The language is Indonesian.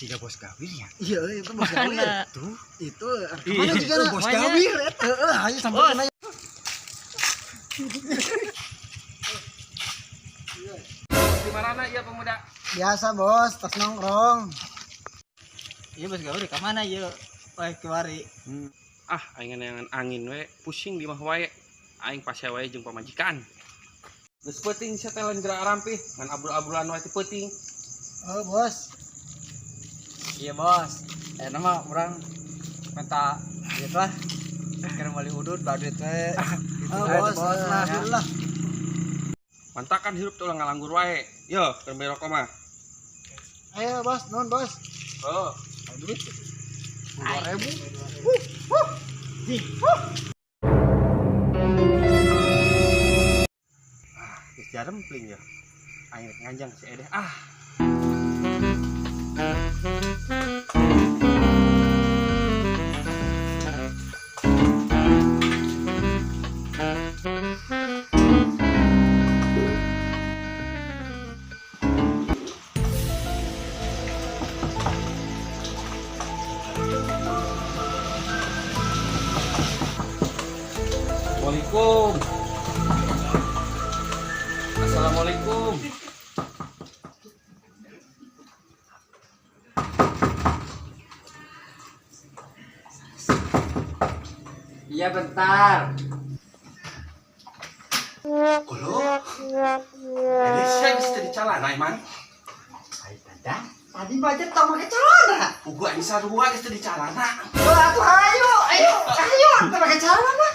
Jika bos gawir ya? Iya, itu bos gawir. Itu mana juga bos gawir? Ayo sampai aja. Di mana ya pemuda? Biasa bos, tas nongkrong. Iya bos gawir ke mana ya? Wah kewari. Aing angin we pusing di mah wae. Aing pasya wae jeung pamajikan. Geus peuting setelan gerak rampih ngan abul-abulan wae teh peuting. Oh bos. Iya bos. Nama orang minta gitu lah. Kira balik udut badut we. Oh bos, alhamdulillah. Mantakan hirup tuh ngalanggur wae. Yo, keur beli rokok mah. Ayo bos, non bos. Oh, Duit 2.000. geus jarem pling ya. Aing nganjang si Edeh. Assalamualaikum. Assalamualaikum. Iya bentar. Kulo. Edeh saya geus teu dicalana man. Ayo dadang. Tadi budget tau make celana. Ugu aing sarua geus teu dicalana. Atuh ayo, kita pakai celana mah.